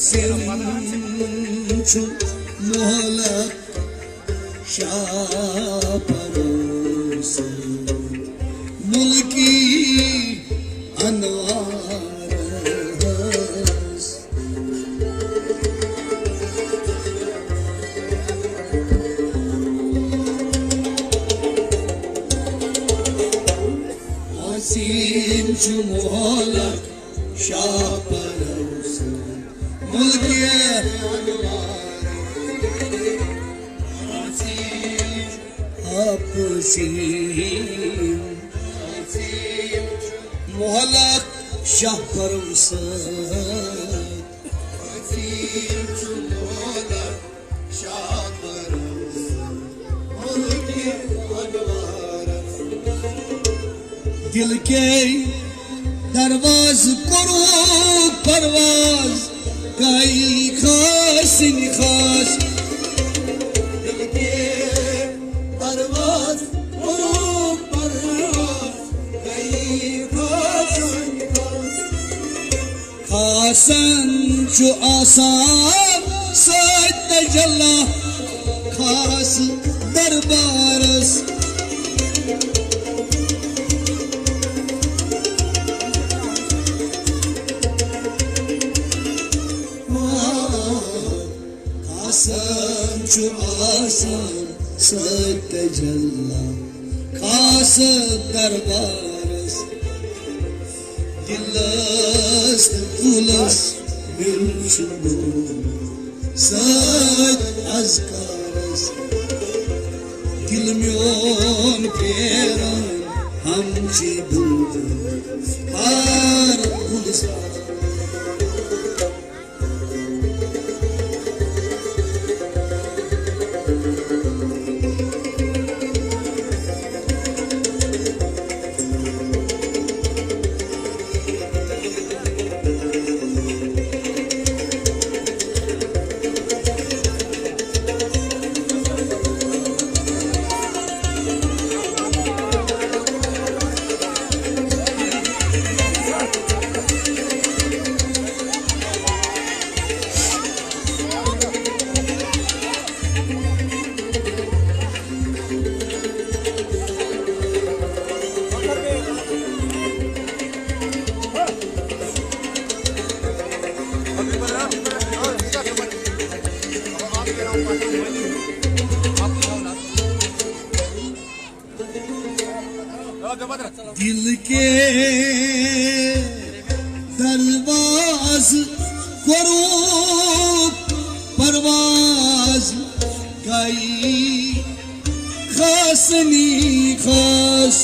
Simchu mohlak şaparosu mulki anvaras Simchu mohlak şaparosu mulki Asim mohlak şah parımsın Asim mohlak şah parımsın mulki anvaras Dil ke darvaz karo parvaz kai khas ni khas Hasan şu asan saat jalla khas darbaras Hasan şu asan saat jalla khas darbaras Dilas kulas bilşunu saat azkaras Gilmyon peran hamçi buldu har kulis दिल के दरवाज करो परवाज गई खास नी खास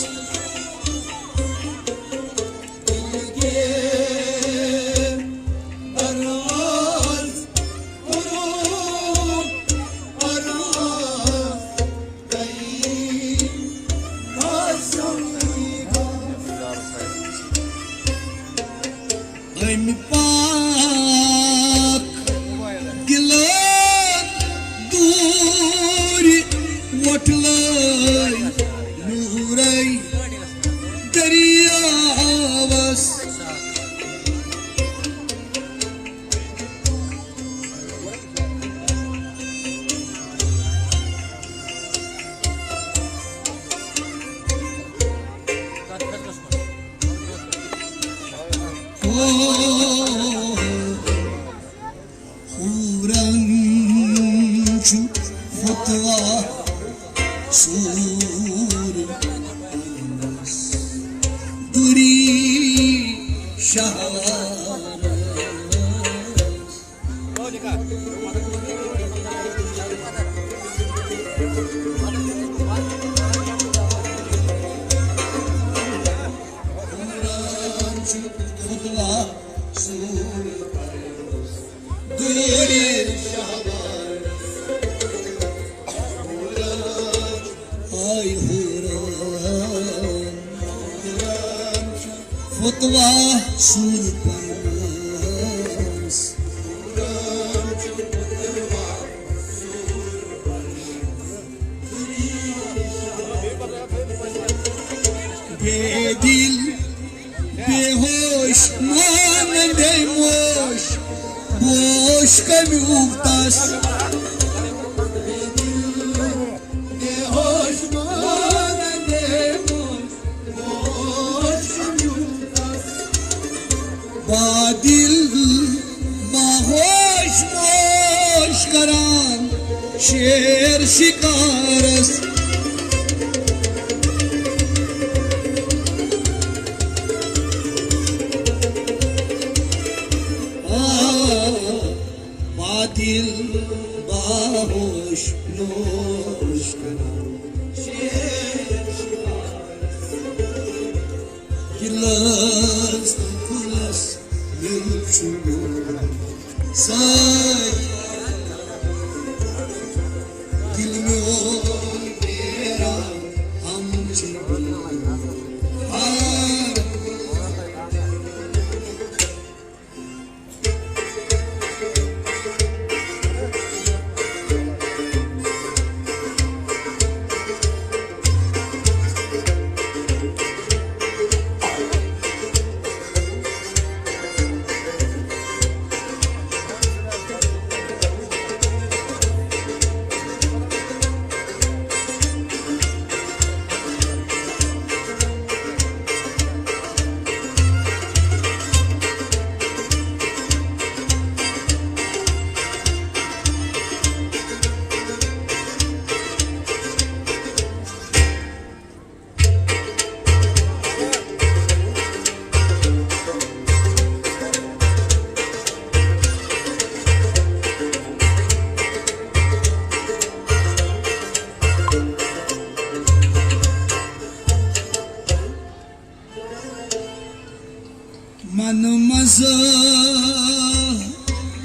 I'm pak dilan duri watlay nuray dariyavas Hurancu fatwa sur duri şahvaras Hurancu fatwa sur duri ay huran fatwa sur parnas bedil behoş man deymoş boş kamyuktas de hoş bana de boş kamyuktas badil bahoş boş karan şer şikaras Dil bahoş noş karan Gilas kulas mülçü say Dilmiyor bera amcı Manmaza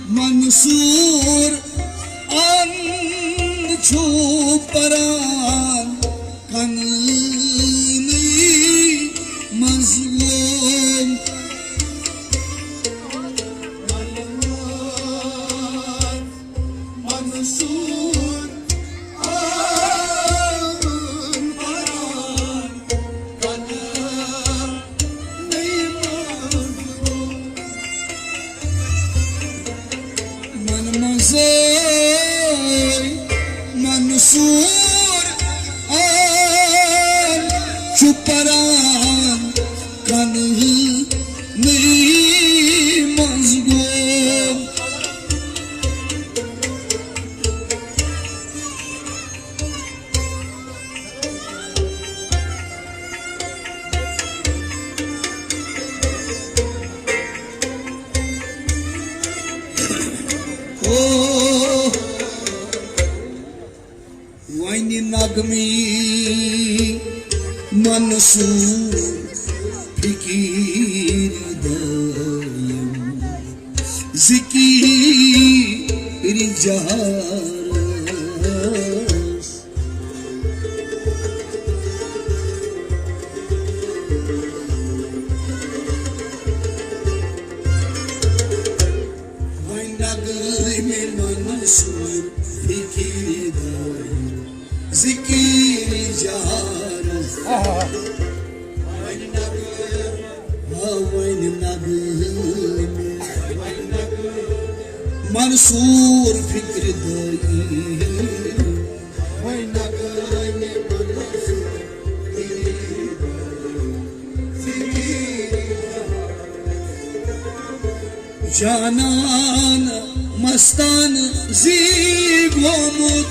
Mansur an çuparan kanını mazlum Mansur an paran kanını Mansur an çuparan kanını mazlum Wayni nagmi Mansur fikir dayım zikir caras Wayni nagmi Mansur fikir dayım zikir caras Wayni nagmi Mansur fikri dayım Canan mastan zigomut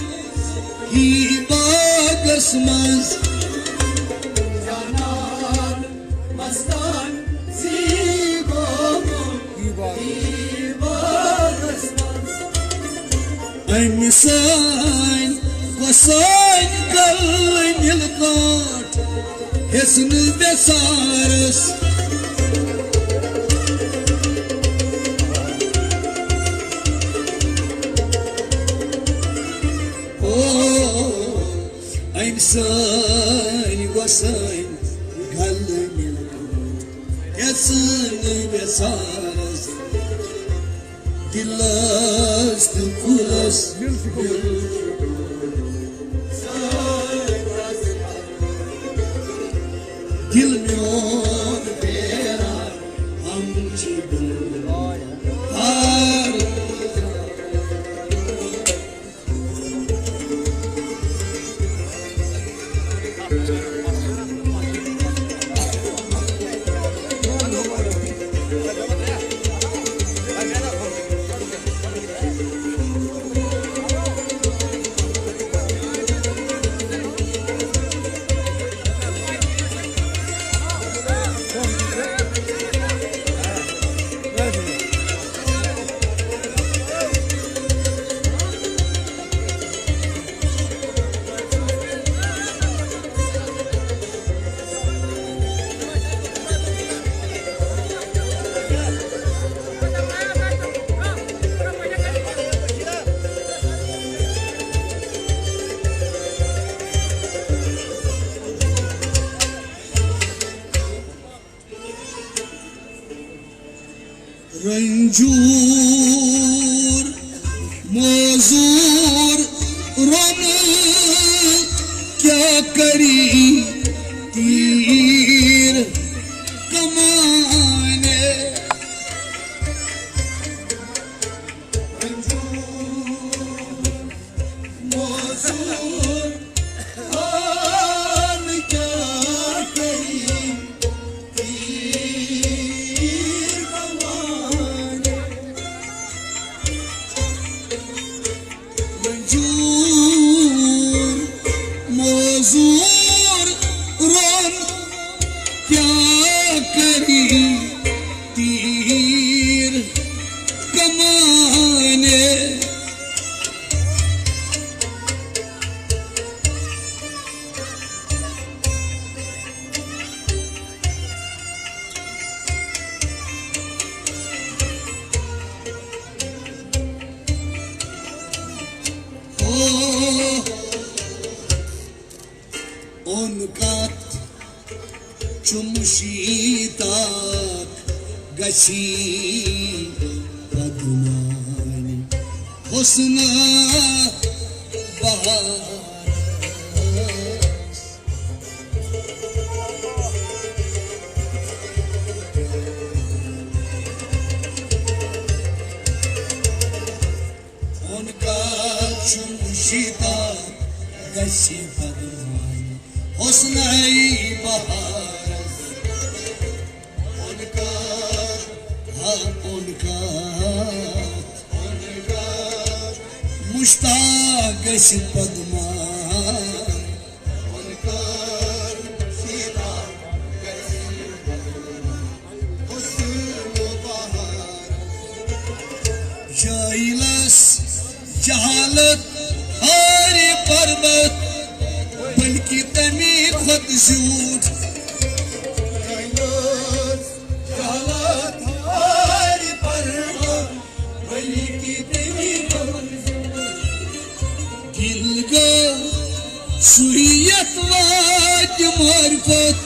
hiba qismaz Canan mastan zigomut hiba qismaz Ay misayn qasayn qalin yılqat hesni besares I'm saying, was saying, Galanya, yes, the last, the coolest, Gilmore, Vera, Amchi, रंजूर मौजूर रोन क्या करी तीर कमाने मौजूर रोन क्या करी मौजूर रोन क्या करी तीर कमाने उनका चुमशीतात गशी पद्मानी हुस्न बहार उनका चुमशीतात गशी पद्मानी हुस्न बहार उनका मुश्ताक से पद्मा उनका सीधा हुस्न बहार जाइलस जहालत हरे पर्वत बल्कि तमी खुद झूठ जहालत हरे पर्वत बल्कि तमी दिल गो सुहियत वाज मार्फत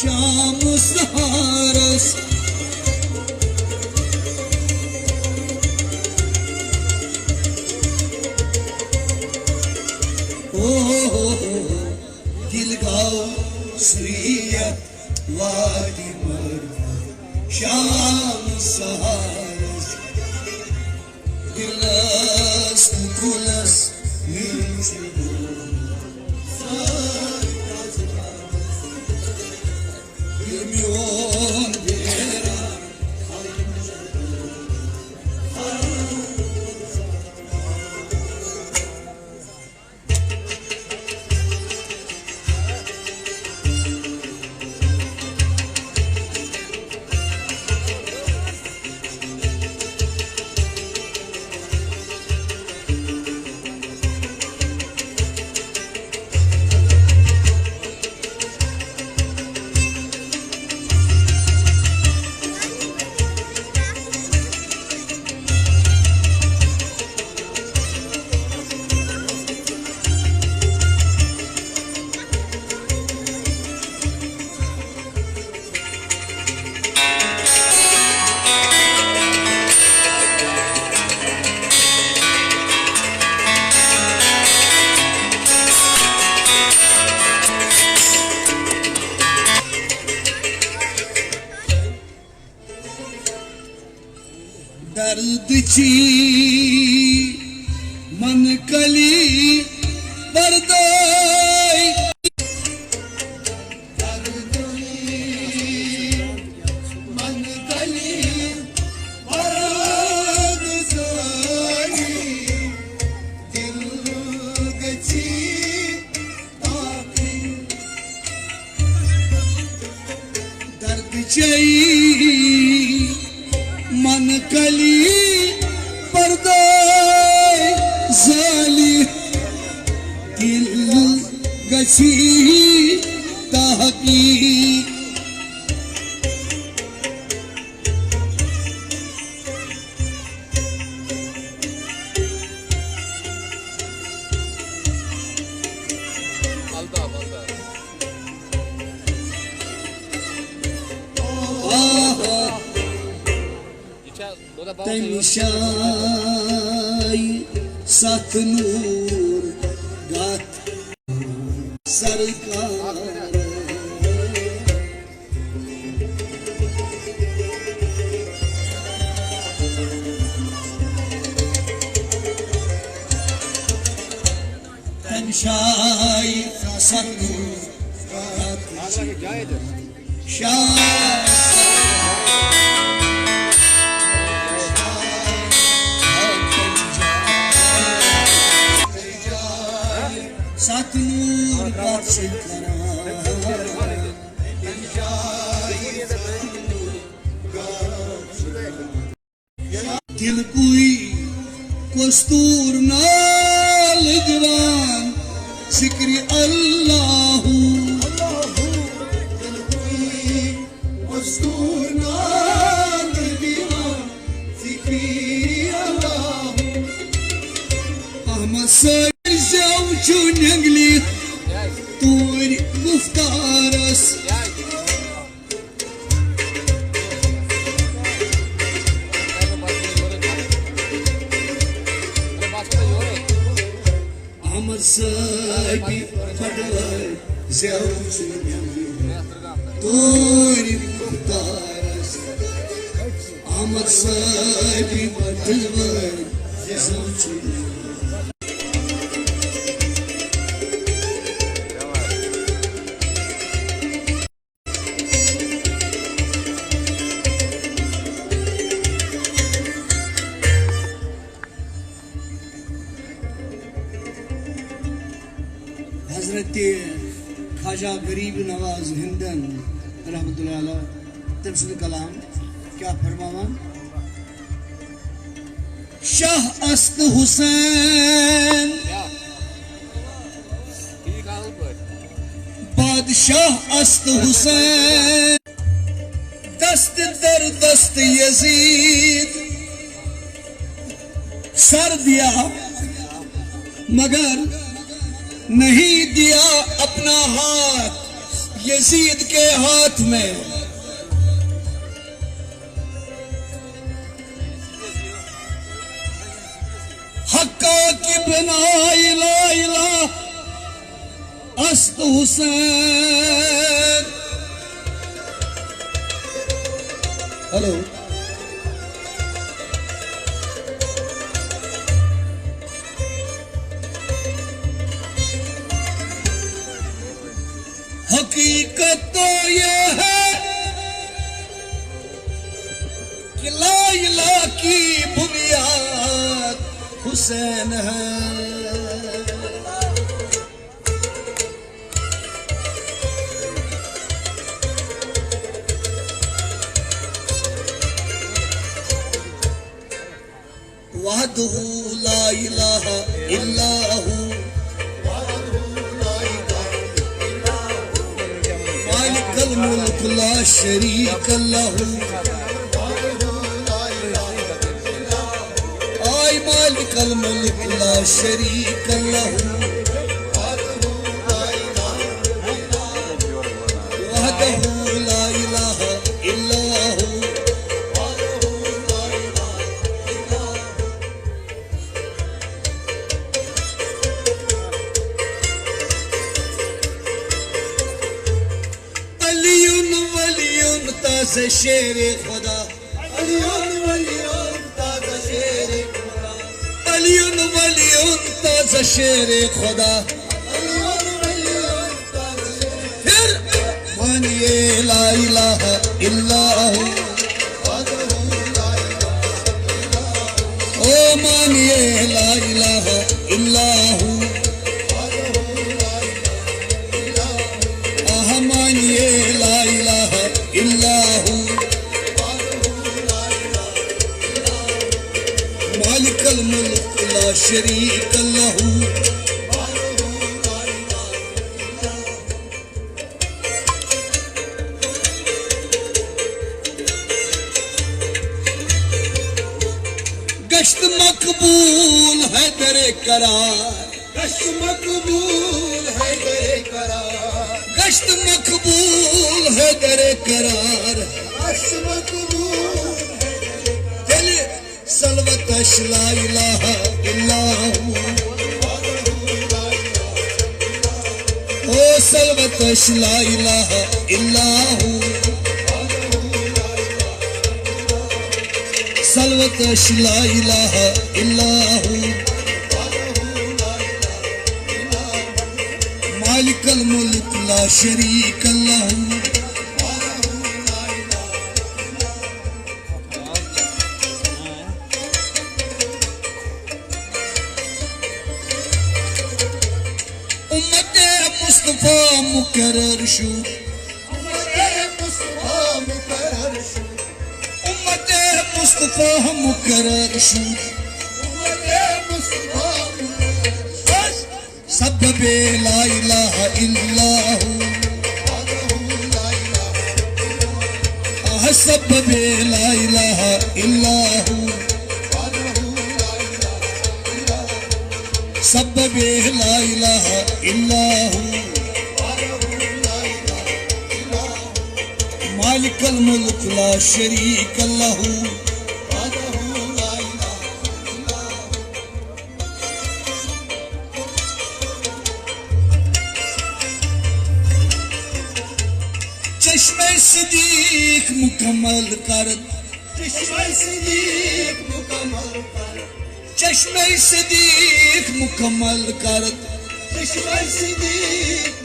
शाम सहारस दिल गाओ सुहियत वाज मार्फत शाम सहारस दिलस कुलस दर्द ची मन कली बरदाई चई मन कली पर्दे जाली दिल गसी तहकीक तनिशाई सत नूर गात सरकार तनिशाई सत नूर गात शाह सतनूर बात से दिल कोई कस्तूर नाल दीवान जिक्र अल्लाह दिल कोई कस्तूर नाल दीवान जिक्र अल्लाह Ahmad Jungli Turi Guftaras Amar Sabi Padwai Turi Guftaras Amar Sabi Padwai हजरत ख्वाजा गरीब नवाज हिंदन रहमतुल्लाह अलैह तफसील कलाम क्या फरमावन शाह अस्त हुसैन बादशाह अस्त हुसैन दस्त दर दस्त यजीद सर दिया मगर नहीं दिया अपना हाथ यजीद के हाथ में हक्का की बिना इला इला अस्त हुसैन हेलो हकीकत तो ये है कि ला इलाहा की बुनियाद हुसैन है वहदहू ला इलाहा इल्लाहू मालिकल मुल्क ला शरीक लहू आय मालिकल मुल्क ला शरीक लहू वहदहू ला इलाहा इल्लाहू ताज़े शेरे खुदा अलियुन वलियुन ताज़े शेरे खुदा अलियुन वलियुन ताज़े शेरे खुदा अलियुन वलियुन ताज़े फिर मानिए ला इलाहा इल्लाहू ओ मानिए ला इलाहा इल्लाहू आह मानिए ला इलाहा इल्लाहू शरीक लहू गश्त मकबूल है दरे करार गश्त मकबूल है दरे करार गश्त मकबूल है दरे करार गश्त मकबूल चलिए सलवतश ला इलाहा इल्लाहू ओ सलवतश ला इलाहा इल्लाहू सलवतश ला इलाहा इल्लाहू मालिकल मुल्क ला शरीक लहू उम्मते मुस्तफा मुकर्रर शू उम्मते मुस्तफा मुकर्रर शू सबबे ला इलाहा इल्लाहू सबबे ला इलाहा इल्लाहू सबबे ला इलाहा इल्लाहू मालिकल मुल्क ला शरीक लहू चश्मे सिद्दीक मुकम्मल कर चश्मे सिद्दीक मुकम्मल कर चश्मे सिद्दीक मुकम्मल कर चश्मे सिद्दीक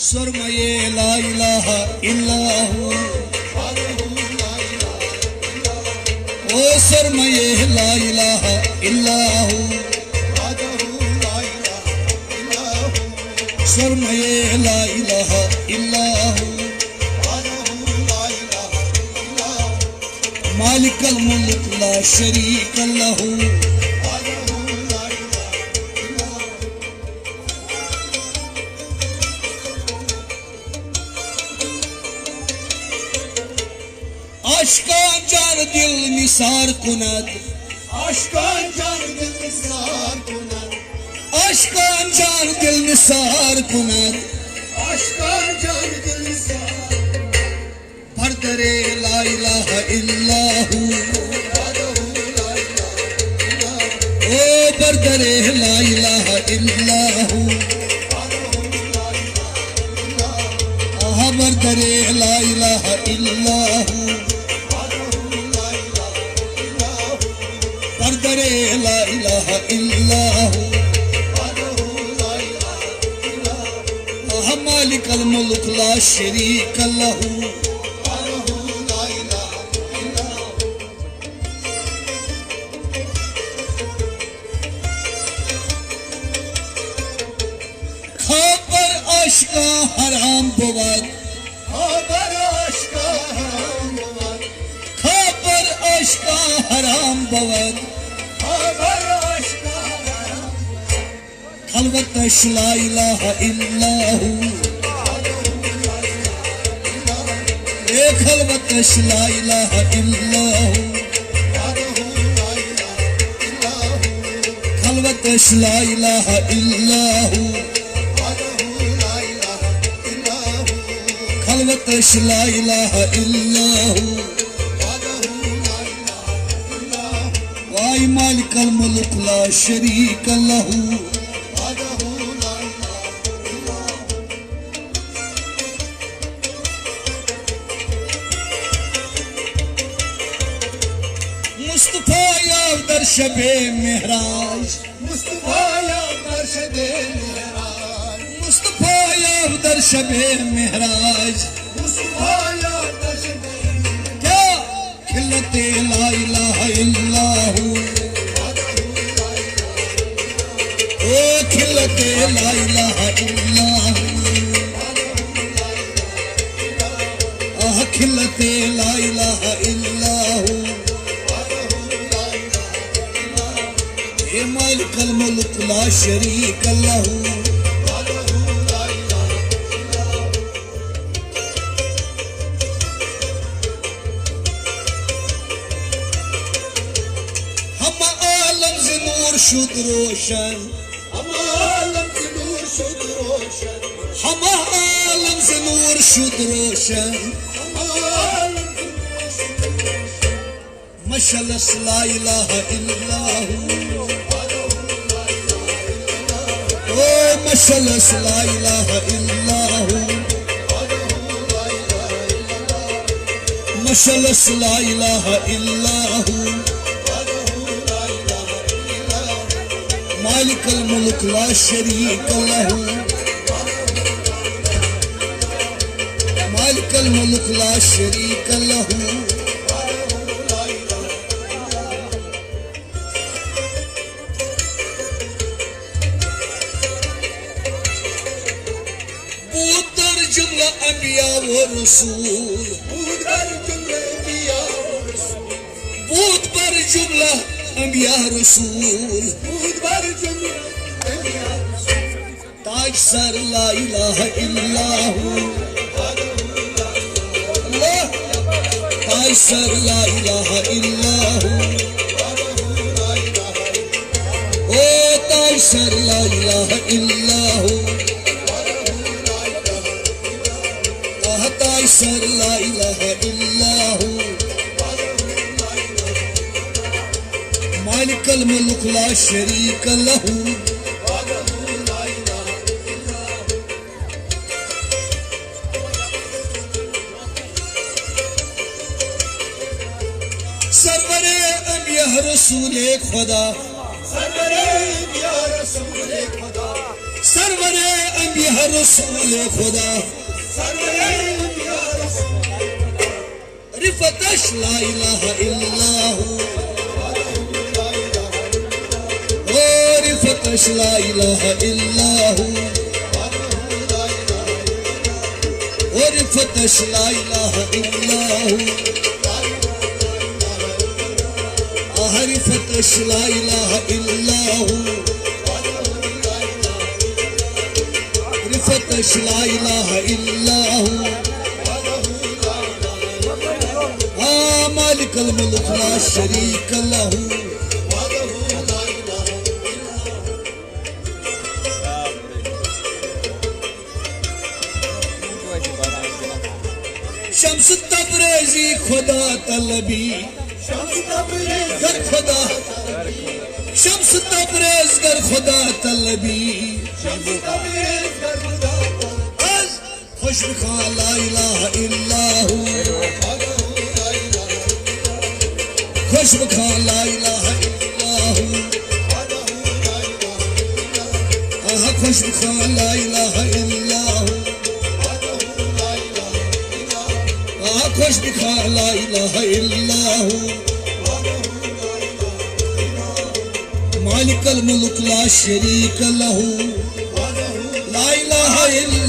सुरमये ला इलाहा इल्लाहू ओ सुरमये ला इलाहा इल्लाहू सुरमये ला इलाहा इल्लाहू मालिकल मुल्क ला शरीक लहू आशिकान जान दिल निसार कुनद आशिकान जान दिल निसार कुनद आशिकान जान दिल निसार कुनद आशिकान जान दिल निसार बरदरे ला इलाहा इल्लाहू ओ बरदरे ला इलाहा इल्लाहू आहा बरदरे ला इलाहा इल्लाहू बरदरे ला इलाहा इल्लाहू आहा मालिकल मुल्क ला शरीक लहू खबर आशिका हराम बुवद खबर आशिका हराम बुवद खबर आशिका हराम बुवद खबर आशिका हराम खलवतश ला इलाहा इल्लाहू ए खलवतश ला इलाहा इल्लाहू खलवतश ला इलाहा इल्लाहू खलवतश ला इलाहा इल्लाहू वाई मालिकल मुल्क ला शरीक लहू मुस्तफा याव दर शबे मेहराज मुस्तफा याव दर शबे मेहराज मुस्तफा याव दर शबे मेहराज मुस्तफा याव दर शबे क्या खिलते ला इलाहा इल्लाहू ओ खिलते ला इलाहा इल्लाहू आह खिलते ला इलाहा इल्लाहू الملك لا شريك له हम आलम से नूर शुद्ध रोशन हम आलम से नूर शुद्ध रोशन हम आलम से नूर शुद्ध रोशन मशलस ला इलाहा इल्लल्लाहु ओ मशलस ला इलाहा इल्लल्लाहु मशलस ला इलाहा इल्लल्लाहु मालिक अल मुल्क ला शरीक लहु मालिक अल मुल्क ला शरीक लहु जुमला अंबिया व रसूल बूद पर जुमला अंबिया रसूल ताज सर ला इलाहा इल्लल्लाहु अल्लाह ताज सर ला इलाहा इल्लल्लाहु ओ ताज सर ला इलाहा इल्लल्लाहु सर ला इलाहा इल्लल्लाहु मालिक अल मुल्क ला शरीक लहु सरवरे अंबिया रसूले खुदा सरवरे अंबिया रसूले खुदा सरवरे अंबिया रसूले खुदा रिफतश ला इलाहा इल्लल्लाहु ओ रिफतश ला इलाहा इल्लल्लाहु ओ रिफतश ला इलाहा इल्लल्लाहु रिफतश ला इलाहा इल्लल्लाहु रिफतश ला इलाहा इल्लल्लाहु मालिक अल मुल्क ला शरीक लहु शम्स तबरेज़ी खुदा तलबी गर खुदा शम्स तबरेज़ गर खुदा तलबी खुशब खां ला इलाहा इल्लल्लाहु खुशब खां ला इलाहा इल्लल्लाहु खुशब खां ला इलाहा इल्लल्लाहु खुशब खां ला इलाहा इल्लल्लाहु मालिक अल मुल्क ला शरीक लहु ला इलाहा इल्लल्लाहु